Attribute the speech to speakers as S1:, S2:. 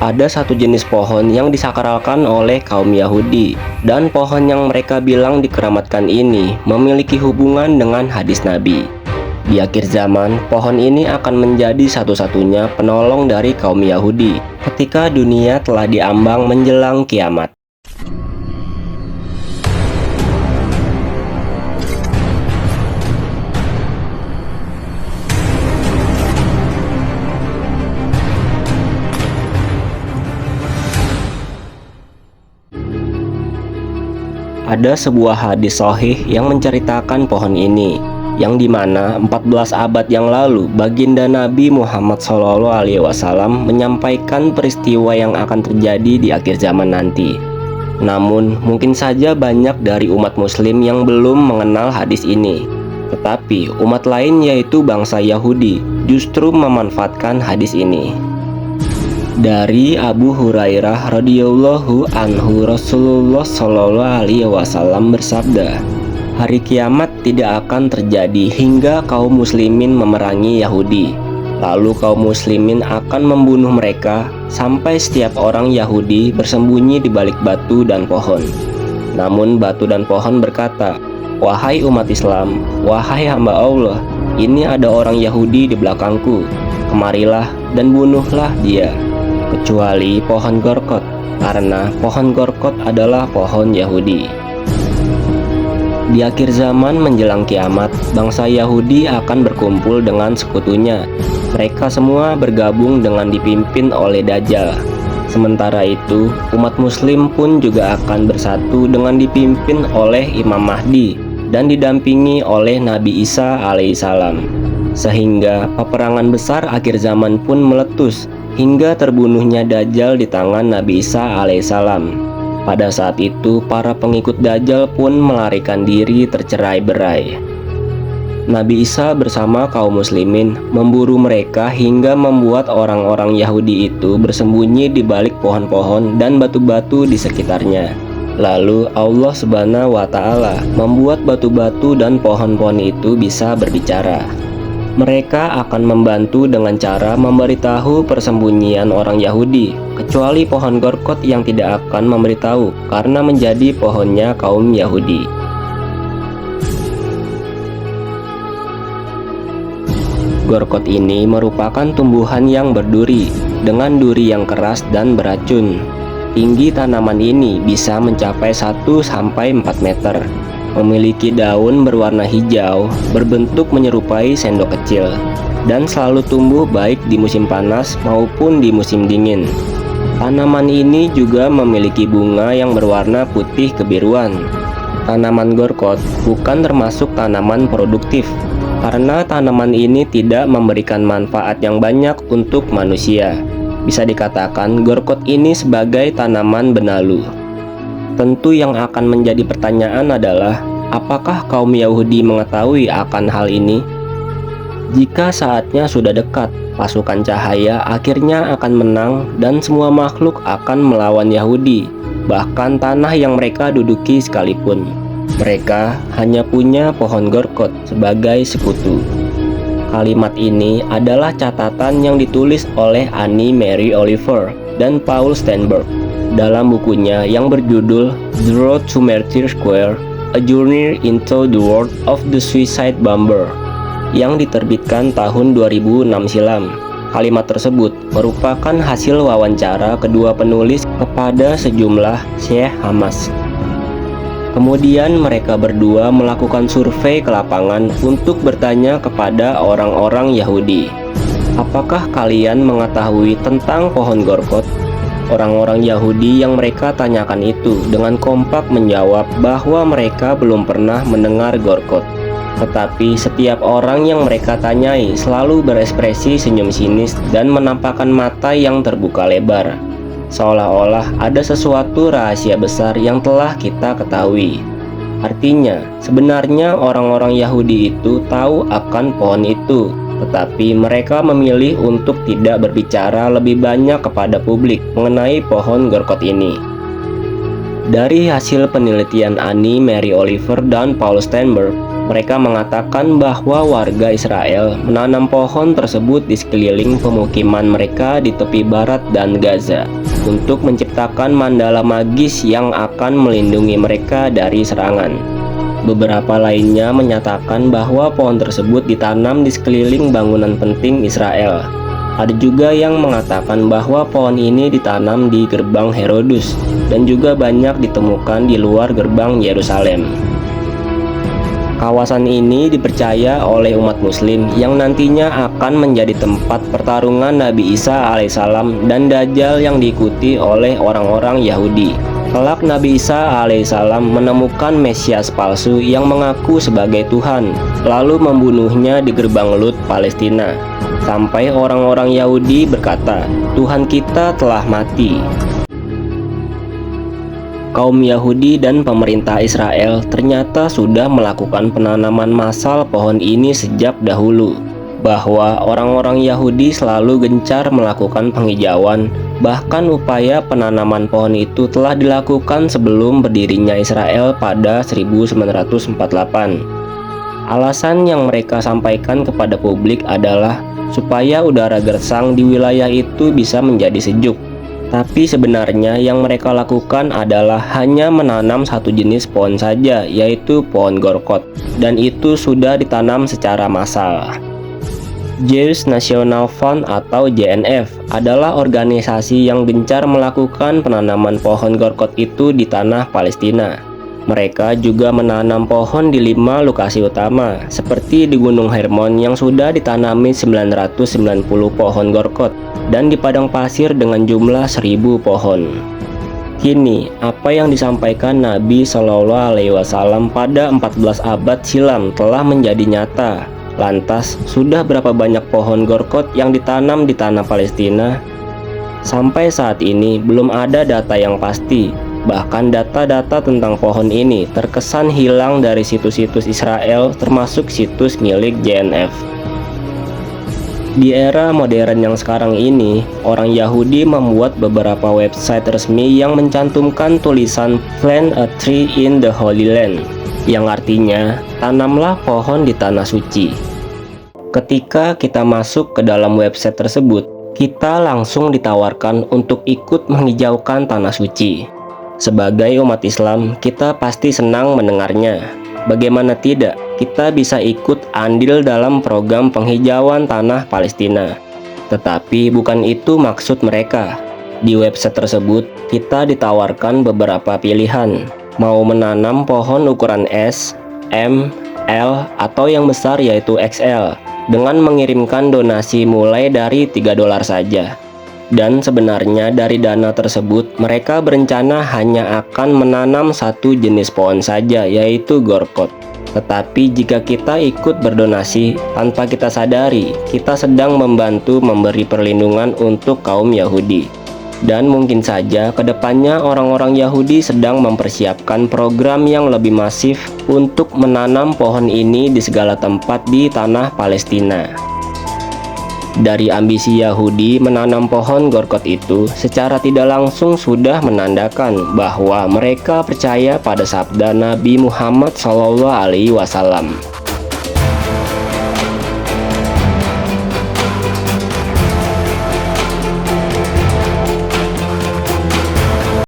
S1: Ada satu jenis pohon yang disakralkan oleh kaum Yahudi, dan pohon yang mereka bilang dikeramatkan ini memiliki hubungan dengan hadis Nabi. Di akhir zaman, pohon ini akan menjadi satu-satunya penolong dari kaum Yahudi ketika dunia telah diambang menjelang kiamat. Ada sebuah hadis sahih yang menceritakan pohon ini, yang dimana 14 abad yang lalu baginda Nabi Muhammad SAW menyampaikan peristiwa yang akan terjadi di akhir zaman nanti. Namun, mungkin saja banyak dari umat muslim yang belum mengenal hadis ini. Tetapi, umat lain yaitu bangsa Yahudi justru memanfaatkan hadis ini. Dari Abu Hurairah radhiyallahu anhu, Rasulullah shallallahu alaihi wasallam bersabda, hari kiamat tidak akan terjadi hingga kaum muslimin memerangi Yahudi. Lalu kaum muslimin akan membunuh mereka sampai setiap orang Yahudi bersembunyi di balik batu dan pohon. Namun batu dan pohon berkata, wahai umat Islam, wahai hamba Allah, ini ada orang Yahudi di belakangku. Kemarilah dan bunuhlah dia. Kecuali pohon gorkot, karena pohon gorkot adalah pohon Yahudi. Di akhir zaman menjelang kiamat, bangsa Yahudi akan berkumpul dengan sekutunya. Mereka semua bergabung dengan dipimpin oleh Dajjal. Sementara itu, umat muslim pun juga akan bersatu dengan dipimpin oleh Imam Mahdi dan didampingi oleh Nabi Isa alaihissalam. Sehingga peperangan besar akhir zaman pun meletus hingga terbunuhnya Dajjal di tangan Nabi Isa alaihissalam. Pada saat itu, para pengikut Dajjal pun melarikan diri tercerai-berai. Nabi Isa bersama kaum muslimin memburu mereka hingga membuat orang-orang Yahudi itu bersembunyi di balik pohon-pohon dan batu-batu di sekitarnya. Lalu Allah Subhanahu wa Ta'ala membuat batu-batu dan pohon-pohon itu bisa berbicara. Mereka akan membantu dengan cara memberitahu persembunyian orang Yahudi, kecuali pohon gorkot yang tidak akan memberitahu karena menjadi pohonnya kaum Yahudi. Gorkot ini merupakan tumbuhan yang berduri, dengan duri yang keras dan beracun. Tinggi tanaman ini bisa mencapai 1-4 meter. Memiliki daun berwarna hijau, berbentuk menyerupai sendok kecil, dan selalu tumbuh baik di musim panas maupun di musim dingin. Tanaman ini juga memiliki bunga yang berwarna putih kebiruan. Tanaman gorkot bukan termasuk tanaman produktif, karena tanaman ini tidak memberikan manfaat yang banyak untuk manusia. Bisa dikatakan gorkot ini sebagai tanaman benalu. Tentu yang akan menjadi pertanyaan adalah, apakah kaum Yahudi mengetahui akan hal ini? Jika saatnya sudah dekat, pasukan cahaya akhirnya akan menang dan semua makhluk akan melawan Yahudi, bahkan tanah yang mereka duduki sekalipun. Mereka hanya punya pohon gorkot sebagai sekutu. Kalimat ini adalah catatan yang ditulis oleh Annie Mary Oliver dan Paul Steinberg dalam bukunya yang berjudul The Road to Martyr Square, A Journey into the World of the Suicide Bomber, yang diterbitkan tahun 2006 silam. Kalimat tersebut merupakan hasil wawancara kedua penulis kepada sejumlah Syekh Hamas. Kemudian mereka berdua melakukan survei ke lapangan untuk bertanya kepada orang-orang Yahudi, apakah kalian mengetahui tentang pohon gorkot? Orang-orang Yahudi yang mereka tanyakan itu dengan kompak menjawab bahwa mereka belum pernah mendengar gorkot. Tetapi setiap orang yang mereka tanyai selalu berekspresi senyum sinis dan menampakkan mata yang terbuka lebar, seolah-olah ada sesuatu rahasia besar yang telah kita ketahui. Artinya, sebenarnya orang-orang Yahudi itu tahu akan pohon itu, tetapi mereka memilih untuk tidak berbicara lebih banyak kepada publik mengenai pohon gorkot ini. Dari hasil penelitian Annie Mary Oliver dan Paul Steinberg, Mereka mengatakan bahwa warga Israel menanam pohon tersebut di sekeliling pemukiman mereka di tepi barat dan Gaza untuk menciptakan mandala magis yang akan melindungi mereka dari serangan. Beberapa lainnya menyatakan bahwa pohon tersebut ditanam di sekeliling bangunan penting Israel. Ada juga yang mengatakan bahwa pohon ini ditanam di gerbang Herodus dan juga banyak ditemukan di luar gerbang Yerusalem. Kawasan ini dipercaya oleh umat muslim yang nantinya akan menjadi tempat pertarungan Nabi Isa alaihissalam dan Dajjal yang diikuti oleh orang-orang Yahudi. Kelak Nabi Isa alaihissalam menemukan Mesias palsu yang mengaku sebagai Tuhan, lalu membunuhnya di gerbang Lut, Palestina. Sampai orang-orang Yahudi berkata, "Tuhan kita telah mati." Kaum Yahudi dan pemerintah Israel ternyata sudah melakukan penanaman massal pohon ini sejak dahulu. Bahwa orang-orang Yahudi selalu gencar melakukan penghijauan, bahkan upaya penanaman pohon itu telah dilakukan sebelum berdirinya Israel pada 1948. Alasan yang mereka sampaikan kepada publik adalah supaya udara gersang di wilayah itu bisa menjadi sejuk. Tapi sebenarnya yang mereka lakukan adalah hanya menanam satu jenis pohon saja, yaitu pohon gorkot, dan itu sudah ditanam secara massal. Jewish National Fund atau JNF adalah organisasi yang gencar melakukan penanaman pohon gorkot itu di tanah Palestina. Mereka juga menanam pohon di 5 lokasi utama, seperti di Gunung Hermon yang sudah ditanami 990 pohon gorkot, dan di padang pasir dengan jumlah 1000 pohon. Kini, apa yang disampaikan Nabi Shallallahu Alaihi Wasallam pada 14 abad silam telah menjadi nyata. Lantas, sudah berapa banyak pohon gorkot yang ditanam di tanah Palestina? Sampai saat ini, belum ada data yang pasti. Bahkan data-data tentang pohon ini terkesan hilang dari situs-situs Israel, termasuk situs milik JNF. Di era modern yang sekarang ini, orang Yahudi membuat beberapa website resmi yang mencantumkan tulisan "Plant a tree in the Holy Land", yang artinya tanamlah pohon di tanah suci. Ketika kita masuk ke dalam website tersebut, kita langsung ditawarkan untuk ikut menghijaukan tanah suci. Sebagai umat Islam, kita pasti senang mendengarnya. Bagaimana tidak, kita bisa ikut andil dalam program penghijauan tanah Palestina. Tetapi bukan itu maksud mereka. Di website tersebut, kita ditawarkan beberapa pilihan. Mau menanam pohon ukuran S, M, L, atau yang besar yaitu XL, dengan mengirimkan donasi mulai dari $3 saja. Dan sebenarnya dari dana tersebut, mereka berencana hanya akan menanam satu jenis pohon saja, yaitu gorkot. Tetapi jika kita ikut berdonasi, tanpa kita sadari, kita sedang membantu memberi perlindungan untuk kaum Yahudi. Dan mungkin saja kedepannya orang-orang Yahudi sedang mempersiapkan program yang lebih masif untuk menanam pohon ini di segala tempat di tanah Palestina. Dari ambisi Yahudi menanam pohon gorkot itu secara tidak langsung sudah menandakan bahwa mereka percaya pada sabda Nabi Muhammad SAW.